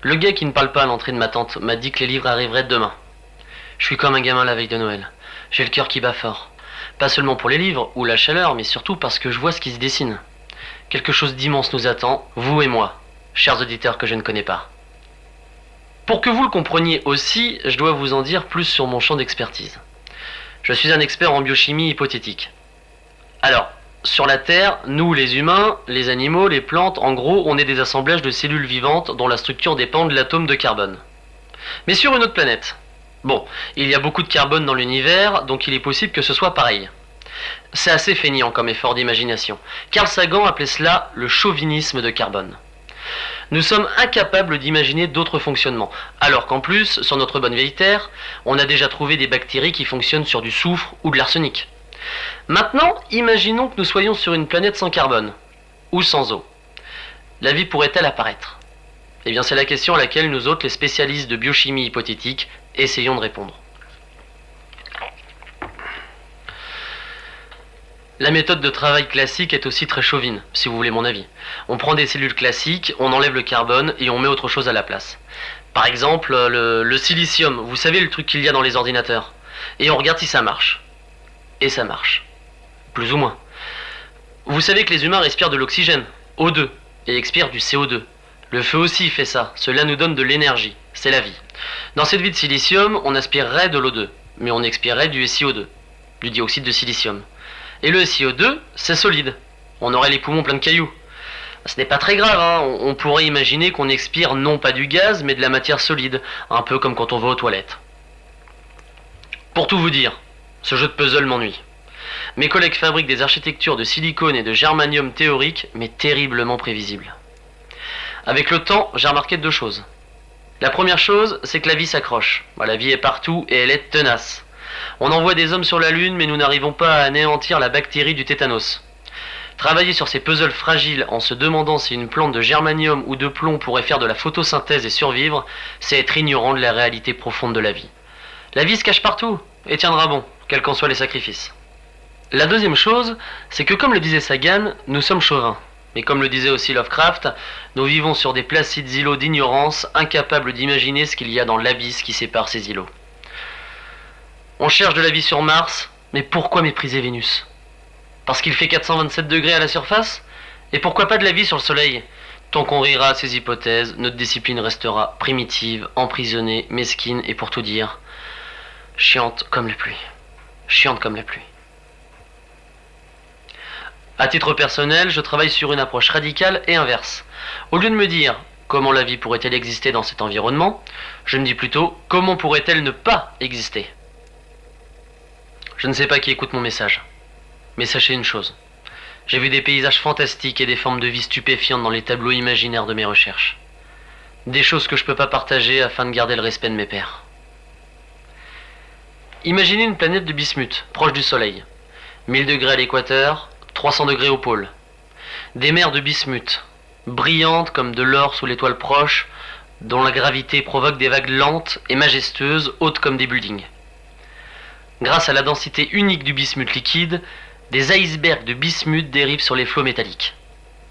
Le gars qui ne parle pas à l'entrée de ma tente m'a dit que les livres arriveraient demain. Je suis comme un gamin la veille de Noël. J'ai le cœur qui bat fort. Pas seulement pour les livres ou la chaleur, mais surtout parce que je vois ce qui se dessine. Quelque chose d'immense nous attend, vous et moi, chers auditeurs que je ne connais pas. Pour que vous le compreniez aussi, je dois vous en dire plus sur mon champ d'expertise. Je suis un expert en biochimie hypothétique. Alors, sur la Terre, nous les humains, les animaux, les plantes, en gros, on est des assemblages de cellules vivantes dont la structure dépend de l'atome de carbone. Mais sur une autre planète. Bon, il y a beaucoup de carbone dans l'univers, donc il est possible que ce soit pareil. C'est assez feignant comme effort d'imagination. Carl Sagan appelait cela le chauvinisme de carbone. Nous sommes incapables d'imaginer d'autres fonctionnements, alors qu'en plus, sur notre bonne vieille Terre, on a déjà trouvé des bactéries qui fonctionnent sur du soufre ou de l'arsenic. Maintenant, imaginons que nous soyons sur une planète sans carbone, ou sans eau. La vie pourrait-elle apparaître? Eh bien, c'est la question à laquelle nous autres, les spécialistes de biochimie hypothétique, essayons de répondre. La méthode de travail classique est aussi très chauvine, si vous voulez mon avis. On prend des cellules classiques, on enlève le carbone et on met autre chose à la place. Par exemple, le silicium, vous savez le truc qu'il y a dans les ordinateurs. Et on regarde si ça marche. Et ça marche. Plus ou moins. Vous savez que les humains respirent de l'oxygène, O2, et expirent du CO2. Le feu aussi fait ça, cela nous donne de l'énergie, c'est la vie. Dans cette vie de silicium, on aspirerait de l'O2, mais on expirerait du SiO2, du dioxyde de silicium. Et le SiO2, c'est solide, on aurait les poumons pleins de cailloux. Ce n'est pas très grave, hein. On pourrait imaginer qu'on expire non pas du gaz, mais de la matière solide, un peu comme quand on va aux toilettes. Pour tout vous dire, ce jeu de puzzle m'ennuie. Mes collègues fabriquent des architectures de silicone et de germanium théoriques, mais terriblement prévisibles. Avec le temps, j'ai remarqué deux choses. La première chose, c'est que la vie s'accroche. La vie est partout et elle est tenace. On envoie des hommes sur la Lune, mais nous n'arrivons pas à anéantir la bactérie du tétanos. Travailler sur ces puzzles fragiles en se demandant si une plante de germanium ou de plomb pourrait faire de la photosynthèse et survivre, c'est être ignorant de la réalité profonde de la vie. La vie se cache partout et tiendra bon, quels qu'en soient les sacrifices. La deuxième chose, c'est que comme le disait Sagan, nous sommes chauvins. Mais comme le disait aussi Lovecraft, nous vivons sur des placides îlots d'ignorance, incapables d'imaginer ce qu'il y a dans l'abysse qui sépare ces îlots. On cherche de la vie sur Mars, mais pourquoi mépriser Vénus? Parce qu'il fait 427 degrés à la surface? Et pourquoi pas de la vie sur le Soleil? Tant qu'on rira à ces hypothèses, notre discipline restera primitive, emprisonnée, mesquine et pour tout dire, chiante comme la pluie. Chiante comme la pluie. À titre personnel, je travaille sur une approche radicale et inverse. Au lieu de me dire comment la vie pourrait-elle exister dans cet environnement, je me dis plutôt comment pourrait-elle ne pas exister. Je ne sais pas qui écoute mon message, mais sachez une chose. J'ai vu des paysages fantastiques et des formes de vie stupéfiantes dans les tableaux imaginaires de mes recherches. Des choses que je ne peux pas partager afin de garder le respect de mes pairs. Imaginez une planète de bismuth, proche du Soleil. 1000 degrés à l'équateur, 300 degrés au pôle. Des mers de bismuth, brillantes comme de l'or sous l'étoile proche, dont la gravité provoque des vagues lentes et majestueuses, hautes comme des buildings. Grâce à la densité unique du bismuth liquide, des icebergs de bismuth dérivent sur les flots métalliques.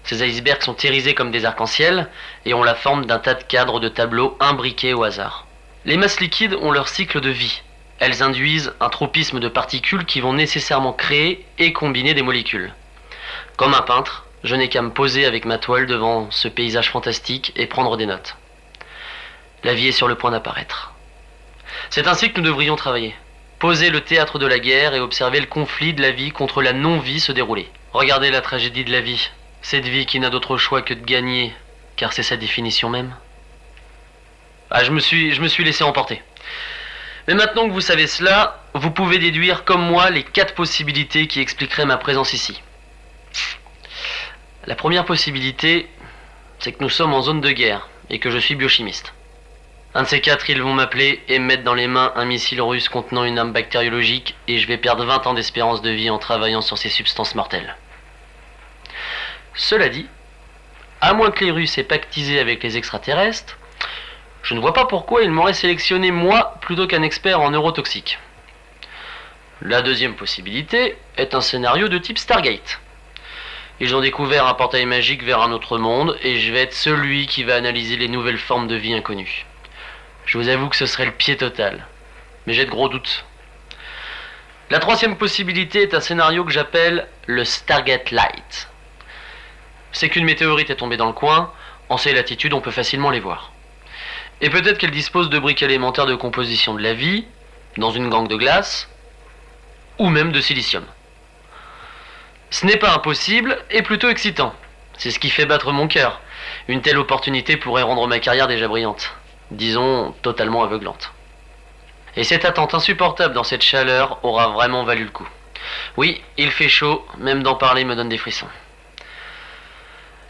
Ces icebergs sont irisés comme des arcs-en-ciel et ont la forme d'un tas de cadres de tableaux imbriqués au hasard. Les masses liquides ont leur cycle de vie. Elles induisent un tropisme de particules qui vont nécessairement créer et combiner des molécules. Comme un peintre, je n'ai qu'à me poser avec ma toile devant ce paysage fantastique et prendre des notes. La vie est sur le point d'apparaître. C'est ainsi que nous devrions travailler. Poser le théâtre de la guerre et observer le conflit de la vie contre la non-vie se dérouler. Regardez la tragédie de la vie, cette vie qui n'a d'autre choix que de gagner, car c'est sa définition même. Je me suis laissé emporter. Mais maintenant que vous savez cela, vous pouvez déduire comme moi les 4 possibilités qui expliqueraient ma présence ici. La première possibilité, c'est que nous sommes en zone de guerre et que je suis biochimiste. Un de ces 4, ils vont m'appeler et me mettre dans les mains un missile russe contenant une arme bactériologique et je vais perdre 20 ans d'espérance de vie en travaillant sur ces substances mortelles. Cela dit, à moins que les Russes aient pactisé avec les extraterrestres, je ne vois pas pourquoi ils m'auraient sélectionné moi plutôt qu'un expert en neurotoxiques. La deuxième possibilité est un scénario de type Stargate. Ils ont découvert un portail magique vers un autre monde, et je vais être celui qui va analyser les nouvelles formes de vie inconnues. Je vous avoue que ce serait le pied total, mais j'ai de gros doutes. La troisième possibilité est un scénario que j'appelle le Stargate Light. C'est qu'une météorite est tombée dans le coin, en ces latitudes on peut facilement les voir. Et peut-être qu'elle dispose de briques élémentaires de composition de la vie, dans une gangue de glace, ou même de silicium. Ce n'est pas impossible et plutôt excitant. C'est ce qui fait battre mon cœur. Une telle opportunité pourrait rendre ma carrière déjà brillante. Disons, totalement aveuglante. Et cette attente insupportable dans cette chaleur aura vraiment valu le coup. Oui, il fait chaud, même d'en parler me donne des frissons.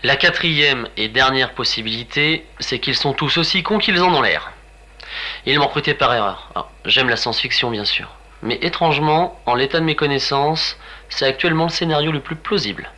La quatrième et dernière possibilité, c'est qu'ils sont tous aussi cons qu'ils en ont l'air. Ils m'ont recruté par erreur. Alors, j'aime la science-fiction bien sûr. Mais étrangement, en l'état de mes connaissances, c'est actuellement le scénario le plus plausible.